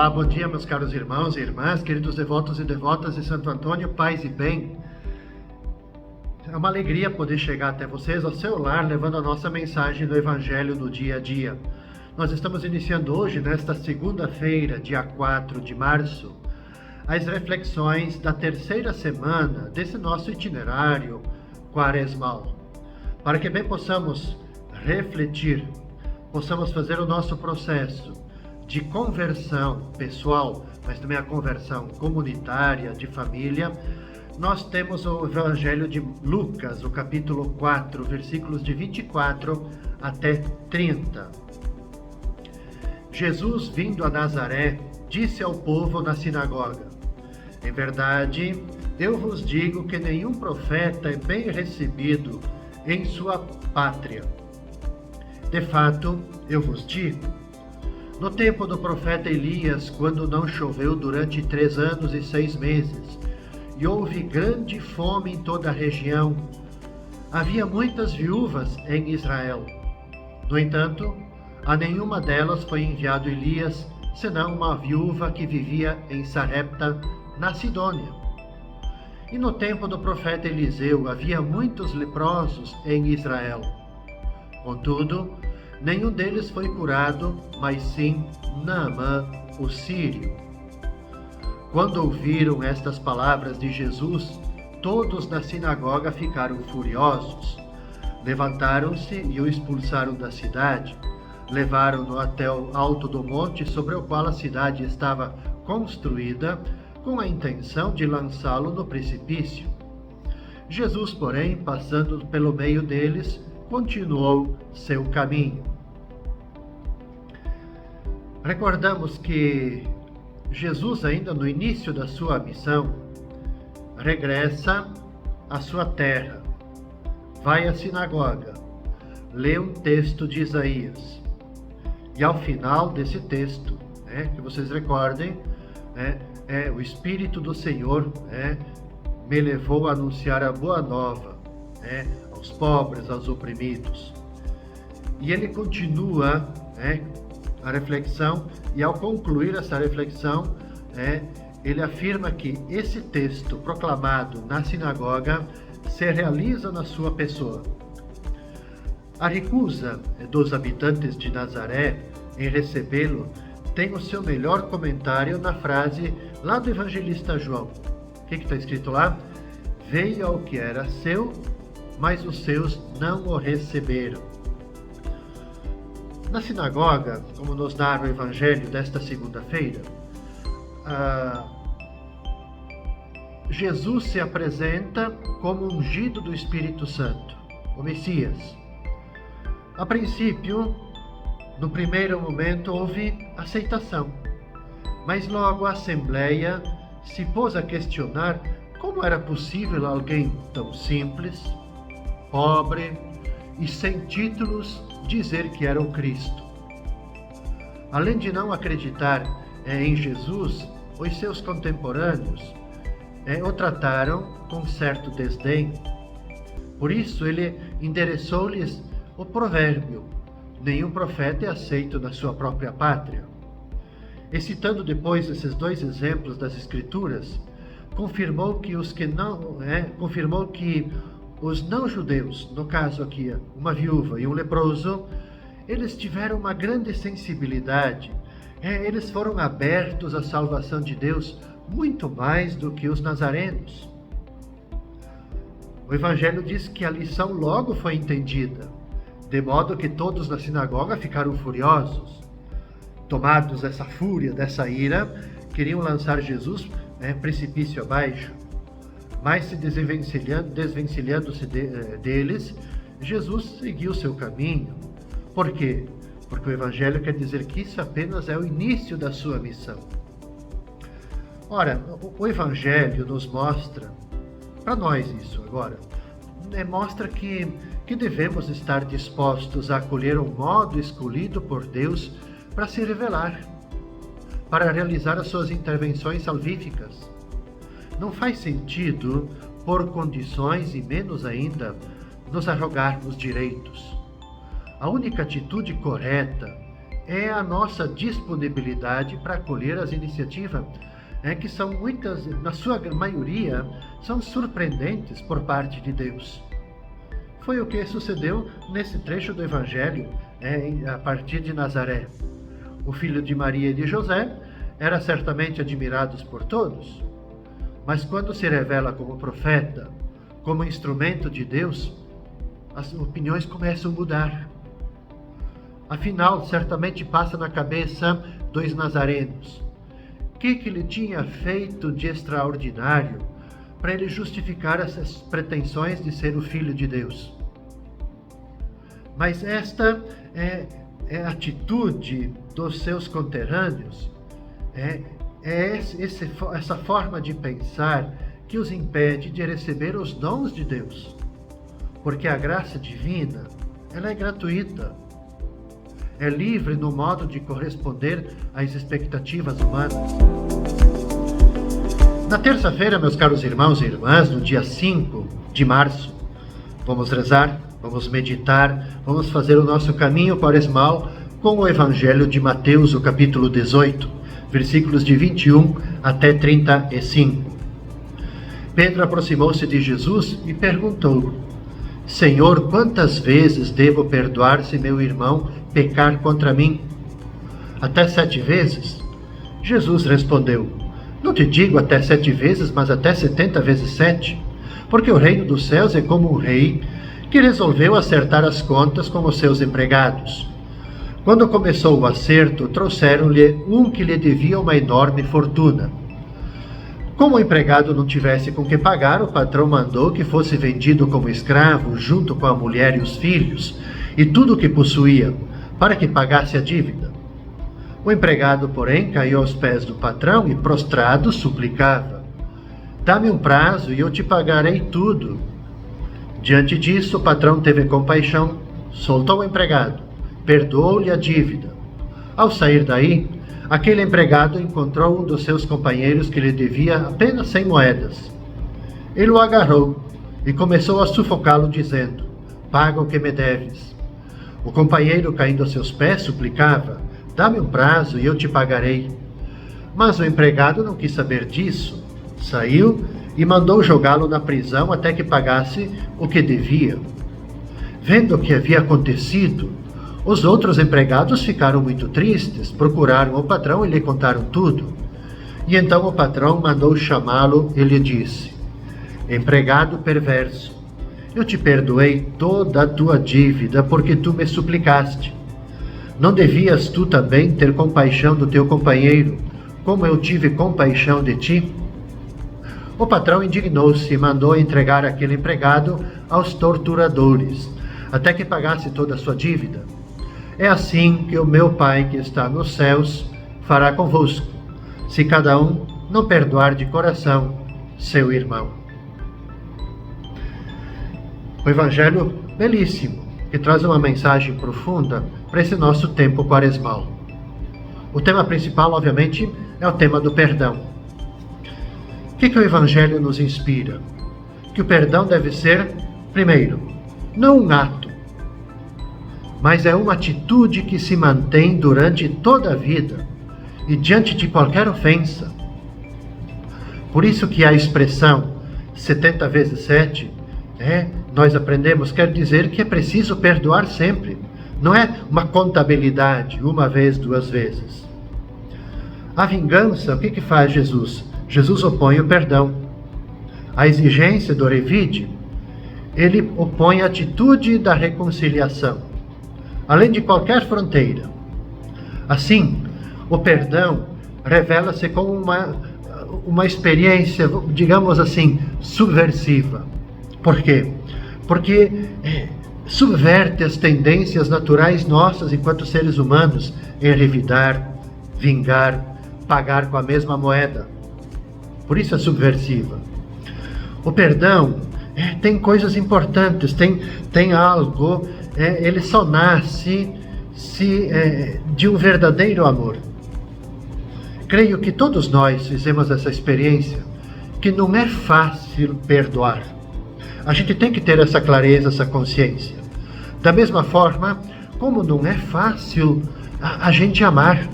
Olá, bom dia, meus caros irmãos e irmãs, queridos devotos e devotas de Santo Antônio, paz e bem. É uma alegria poder chegar até vocês ao seu lar, levando a nossa mensagem do Evangelho do dia a dia. Nós estamos iniciando hoje, nesta segunda-feira, dia 4 de março, as reflexões da terceira semana desse nosso itinerário quaresmal, para que bem possamos refletir, possamos fazer o nosso processo de conversão pessoal, mas também a conversão comunitária, de família. Nós temos o Evangelho de Lucas, o capítulo 4, versículos de 24 até 30. Jesus, vindo a Nazaré, disse ao povo na sinagoga: em verdade, eu vos digo que nenhum profeta é bem recebido em sua pátria. De fato, eu vos digo, no tempo do profeta Elias, quando não choveu durante 3 anos e 6 meses, e houve grande fome em toda a região, havia muitas viúvas em Israel. No entanto, a nenhuma delas foi enviado Elias, senão uma viúva que vivia em Sarepta, na Sidônia. E no tempo do profeta Eliseu, havia muitos leprosos em Israel. Contudo, nenhum deles foi curado, mas sim Naamã, o sírio. Quando ouviram estas palavras de Jesus, todos na sinagoga ficaram furiosos. Levantaram-se e o expulsaram da cidade. Levaram-no até o alto do monte sobre o qual a cidade estava construída, com a intenção de lançá-lo no precipício. Jesus, porém, passando pelo meio deles, continuou seu caminho. Recordamos que Jesus, ainda no início da sua missão, regressa à sua terra, vai à sinagoga, lê um texto de Isaías. E ao final desse texto, que vocês recordem, o Espírito do Senhor me levou a anunciar a boa nova aos pobres, aos oprimidos. E ele continua a reflexão, e ao concluir essa reflexão, ele afirma que esse texto proclamado na sinagoga se realiza na sua pessoa. A recusa dos habitantes de Nazaré em recebê-lo tem o seu melhor comentário na frase lá do evangelista João. O que está escrito lá? Veio ao que era seu, mas os seus não o receberam. Na sinagoga, como nos narra o Evangelho desta segunda-feira, Jesus se apresenta como ungido do Espírito Santo, o Messias. A princípio, no primeiro momento, houve aceitação, mas logo a Assembleia se pôs a questionar como era possível alguém tão simples, pobre e sem títulos dizer que era o Cristo. Além de não acreditar em Jesus, os seus contemporâneos o trataram com certo desdém. Por isso ele endereçou-lhes o provérbio: nenhum profeta é aceito na sua própria pátria. E citando depois esses 2 exemplos das Escrituras, confirmou que os não-judeus, no caso aqui uma viúva e um leproso, eles tiveram uma grande sensibilidade. Eles foram abertos à salvação de Deus muito mais do que os nazarenos. O Evangelho diz que a lição logo foi entendida, de modo que todos na sinagoga ficaram furiosos. Tomados dessa fúria, dessa ira, queriam lançar Jesus precipício abaixo. Mas se desvencilhando-se deles, Jesus seguiu seu caminho. Por quê? Porque o Evangelho quer dizer que isso apenas é o início da sua missão. Ora, o Evangelho nos mostra, para nós isso agora, mostra que devemos estar dispostos a acolher o modo escolhido por Deus para se revelar, para realizar as suas intervenções salvíficas. Não faz sentido por condições e menos ainda nos arrogarmos direitos. A única atitude correta é a nossa disponibilidade para acolher as iniciativas, que são muitas, na sua maioria, são surpreendentes por parte de Deus. Foi o que sucedeu nesse trecho do Evangelho, a partir de Nazaré. O filho de Maria e de José era certamente admirado por todos, mas quando se revela como profeta, como instrumento de Deus, as opiniões começam a mudar. Afinal, certamente passa na cabeça dos nazarenos. O que ele tinha feito de extraordinário para ele justificar essas pretensões de ser o Filho de Deus? Mas esta é a atitude dos seus conterrâneos, essa forma de pensar que os impede de receber os dons de Deus. Porque a graça divina, ela é gratuita. É livre no modo de corresponder às expectativas humanas. Na terça-feira, meus caros irmãos e irmãs, no dia 5 de março, vamos rezar, vamos meditar, vamos fazer o nosso caminho quaresmal com o Evangelho de Mateus, o capítulo 18, versículos de 21 até 35. Pedro aproximou-se de Jesus e perguntou: Senhor, quantas vezes devo perdoar se meu irmão pecar contra mim? Até 7 vezes? Jesus respondeu: Não te digo até 7 vezes, mas até 70 vezes 7, porque o reino dos céus é como um rei que resolveu acertar as contas com os seus empregados. Quando começou o acerto, trouxeram-lhe um que lhe devia uma enorme fortuna. Como o empregado não tivesse com que pagar, o patrão mandou que fosse vendido como escravo, junto com a mulher e os filhos, e tudo o que possuía, para que pagasse a dívida. O empregado, porém, caiu aos pés do patrão e, prostrado, suplicava: Dá-me um prazo e eu te pagarei tudo. Diante disso, o patrão teve compaixão, soltou o empregado, perdoou-lhe a dívida. Ao sair daí, aquele empregado encontrou um dos seus companheiros que lhe devia apenas 100 moedas. Ele o agarrou e começou a sufocá-lo, dizendo: Paga o que me deves. O companheiro, caindo aos seus pés, suplicava: Dá-me um prazo e eu te pagarei. Mas o empregado não quis saber disso. Saiu e mandou jogá-lo na prisão até que pagasse o que devia. Vendo o que havia acontecido, os outros empregados ficaram muito tristes, procuraram o patrão e lhe contaram tudo. E então o patrão mandou chamá-lo e lhe disse: Empregado perverso, eu te perdoei toda a tua dívida porque tu me suplicaste. Não devias tu também ter compaixão do teu companheiro, como eu tive compaixão de ti? O patrão indignou-se e mandou entregar aquele empregado aos torturadores, até que pagasse toda a sua dívida. É assim que o meu Pai que está nos céus fará convosco, se cada um não perdoar de coração seu irmão. O Evangelho belíssimo, que traz uma mensagem profunda para esse nosso tempo quaresmal. O tema principal, obviamente, é o tema do perdão. O que o Evangelho nos inspira? Que o perdão deve ser, primeiro, não um ato, mas é uma atitude que se mantém durante toda a vida e diante de qualquer ofensa. Por isso que a expressão 70 vezes 7, nós aprendemos, quer dizer que é preciso perdoar sempre. Não é uma contabilidade, uma vez, 2 vezes. A vingança, o que faz Jesus? Jesus opõe o perdão. A exigência do revide, ele opõe a atitude da reconciliação, além de qualquer fronteira. Assim, o perdão revela-se como uma experiência, digamos assim, subversiva. Por quê? Porque subverte as tendências naturais nossas enquanto seres humanos em revidar, vingar, pagar com a mesma moeda. Por isso é subversiva. O perdão tem coisas importantes, tem algo, ele só nasce de um verdadeiro amor. Creio que todos nós fizemos essa experiência, que não é fácil perdoar. A gente tem que ter essa clareza, essa consciência. Da mesma forma, como não é fácil a gente amar.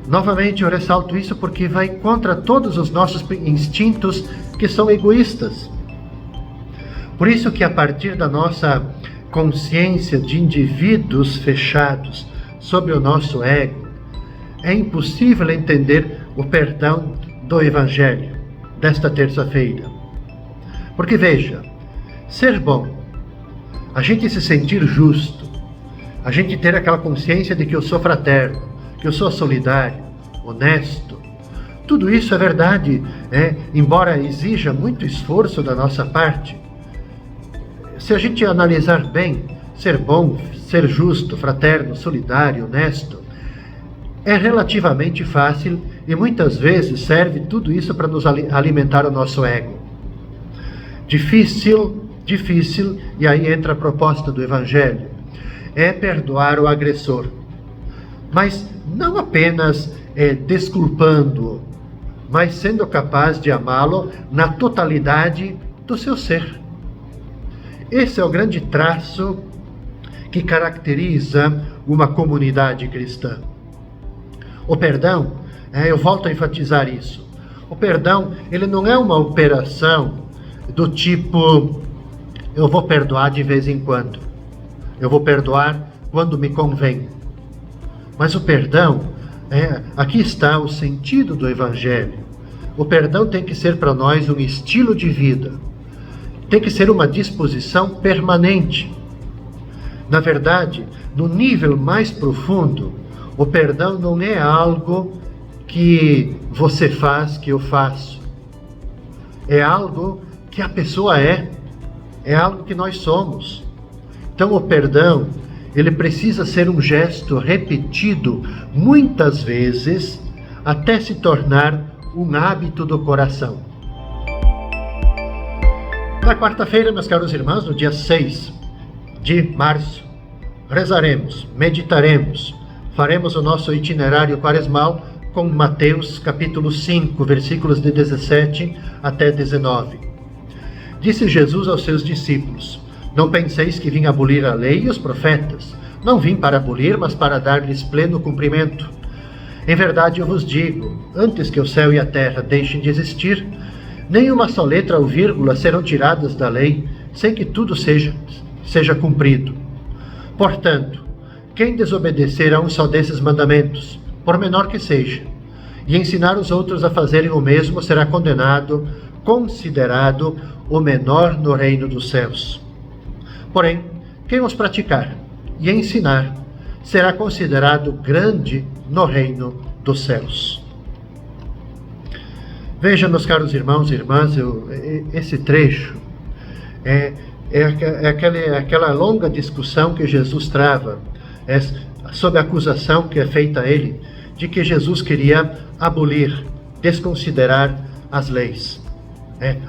Novamente eu ressalto isso porque vai contra todos os nossos instintos que são egoístas. Por isso que a partir da nossa consciência de indivíduos fechados sobre o nosso ego, é impossível entender o perdão do Evangelho desta terça-feira. Porque veja, ser bom, a gente se sentir justo, a gente ter aquela consciência de que eu sou fraterno, que eu sou solidário, honesto, tudo isso é verdade, embora exija muito esforço da nossa parte. Se a gente analisar bem, ser bom, ser justo, fraterno, solidário, honesto, é relativamente fácil e muitas vezes serve tudo isso para nos alimentar o nosso ego. Difícil, e aí entra a proposta do Evangelho, é perdoar o agressor. Mas não apenas desculpando-o, mas sendo capaz de amá-lo na totalidade do seu ser. Esse é o grande traço que caracteriza uma comunidade cristã. O perdão, eu volto a enfatizar isso, o perdão, ele não é uma operação do tipo, eu vou perdoar de vez em quando, eu vou perdoar quando me convém. Mas o perdão, aqui está o sentido do Evangelho. O perdão tem que ser para nós um estilo de vida, tem que ser uma disposição permanente. Na verdade, no nível mais profundo, o perdão não é algo que você faz, que eu faço. É algo que a pessoa é algo que nós somos. Então o perdão, ele precisa ser um gesto repetido muitas vezes até se tornar um hábito do coração. Na quarta-feira, meus caros irmãos, no dia 6 de março, rezaremos, meditaremos, faremos o nosso itinerário quaresmal com Mateus capítulo 5, versículos de 17 até 19. Disse Jesus aos seus discípulos: não penseis que vim abolir a lei e os profetas. Não vim para abolir, mas para dar-lhes pleno cumprimento. Em verdade eu vos digo, antes que o céu e a terra deixem de existir, nem uma só letra ou vírgula serão tiradas da lei, sem que tudo seja cumprido. Portanto, quem desobedecer a um só desses mandamentos, por menor que seja, e ensinar os outros a fazerem o mesmo, será considerado o menor no reino dos céus. Porém, quem os praticar e ensinar, será considerado grande no reino dos céus. Veja, meus caros irmãos e irmãs, esse trecho é aquela longa discussão que Jesus trava sob a acusação que é feita a ele de que Jesus queria abolir, desconsiderar as leis,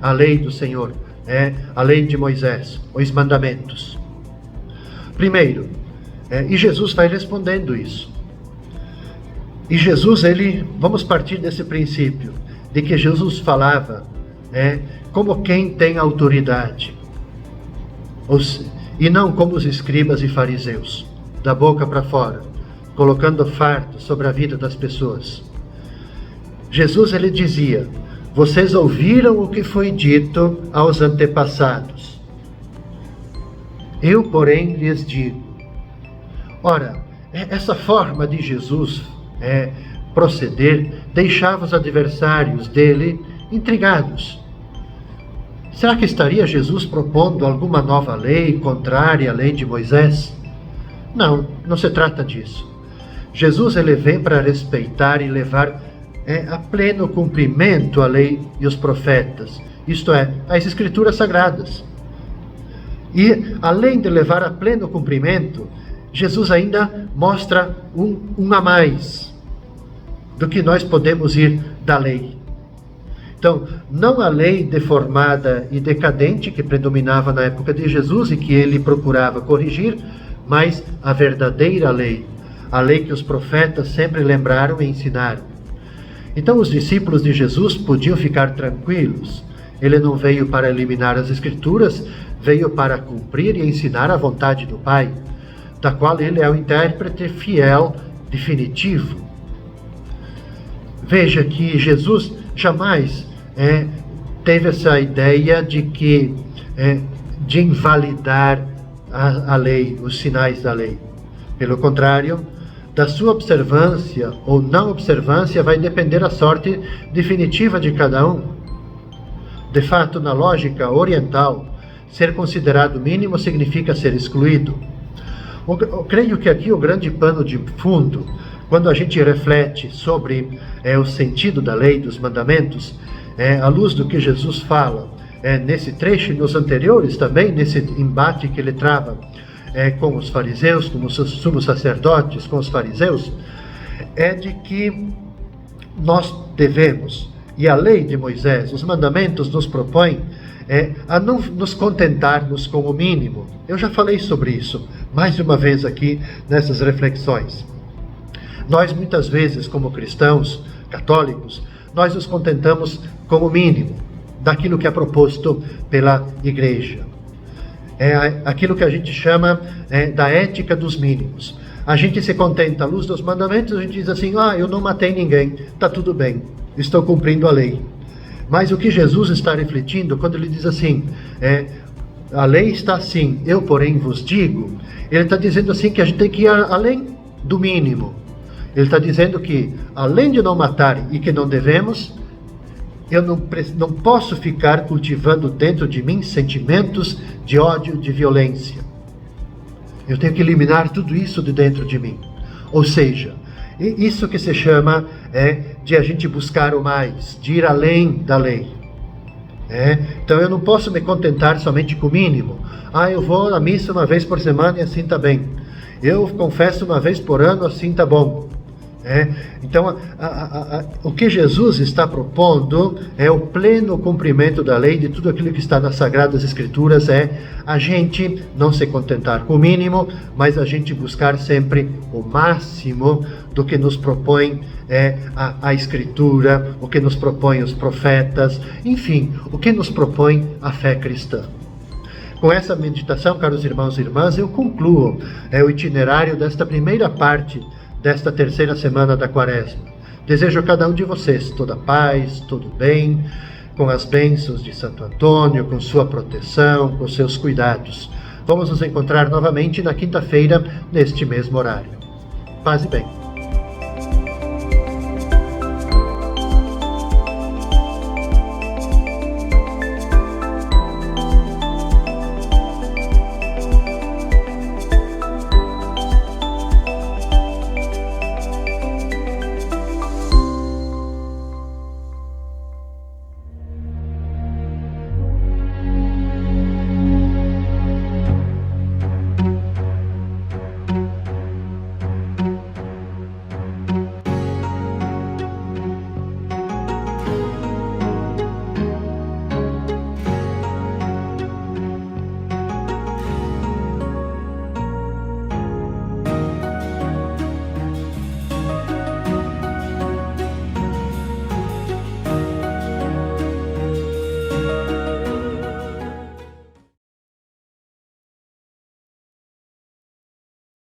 a lei do Senhor, a lei de Moisés, os mandamentos. Primeiro, e Jesus vai respondendo isso. E Jesus, vamos partir desse princípio, de que Jesus falava como quem tem autoridade, e não como os escribas e fariseus, da boca para fora, colocando fardo sobre a vida das pessoas. Jesus, dizia: vocês ouviram o que foi dito aos antepassados. Eu, porém, lhes digo. Ora, essa forma de Jesus proceder deixava os adversários dele intrigados. Será que estaria Jesus propondo alguma nova lei contrária à lei de Moisés? Não, não se trata disso. Jesus vem para respeitar e levar a pleno cumprimento a lei e os profetas, isto é, as escrituras sagradas. E além de levar a pleno cumprimento, Jesus ainda mostra um a mais do que nós podemos ir da lei. Então, não a lei deformada e decadente que predominava na época de Jesus e que ele procurava corrigir, mas a verdadeira lei, a lei que os profetas sempre lembraram e ensinaram. Então, os discípulos de Jesus podiam ficar tranquilos. Ele não veio para eliminar as Escrituras, veio para cumprir e ensinar a vontade do Pai. da qual ele é o intérprete fiel, definitivo. Veja que Jesus jamais teve essa ideia de invalidar a lei, os sinais da lei. Pelo contrário, da sua observância ou não observância vai depender a sorte definitiva de cada um. De fato, na lógica oriental, ser considerado mínimo significa ser excluído. Eu creio que aqui o grande pano de fundo, quando a gente reflete sobre o sentido da lei, dos mandamentos, à luz do que Jesus fala nesse trecho e nos anteriores também, nesse embate que ele trava com os fariseus, com os sumos sacerdotes, com os fariseus, é de que nós devemos, e a lei de Moisés, os mandamentos nos propõem a não nos contentarmos com o mínimo. Eu já falei sobre isso mais de uma vez aqui nessas reflexões. Nós muitas vezes, como cristãos católicos, nós nos contentamos com o mínimo daquilo que é proposto pela Igreja. É aquilo que a gente chama da ética dos mínimos. A gente se contenta à luz dos mandamentos, a gente diz assim, eu não matei ninguém, está tudo bem, estou cumprindo a lei. Mas o que Jesus está refletindo quando ele diz assim, a lei está assim, eu porém vos digo, ele está dizendo assim que a gente tem que ir além do mínimo. Ele está dizendo que, além de não matar e que não devemos, eu não posso ficar cultivando dentro de mim sentimentos de ódio, de violência. Eu tenho que eliminar tudo isso de dentro de mim. Ou seja, isso que se chama de a gente buscar o mais, de ir além da lei. Então eu não posso me contentar somente com o mínimo. Eu vou à missa uma vez por semana e assim está bem. Eu confesso uma vez por ano, assim está bom. Então, o que Jesus está propondo é o pleno cumprimento da lei, de tudo aquilo que está nas Sagradas Escrituras, a gente não se contentar com o mínimo, mas a gente buscar sempre o máximo do que nos propõe a Escritura, o que nos propõe os profetas, enfim, o que nos propõe a fé cristã. Com essa meditação, caros irmãos e irmãs, eu concluo o itinerário desta primeira parte desta terceira semana da Quaresma. Desejo a cada um de vocês toda paz, todo bem, com as bênçãos de Santo Antônio, com sua proteção, com seus cuidados. Vamos nos encontrar novamente na quinta-feira, neste mesmo horário. Paz e bem.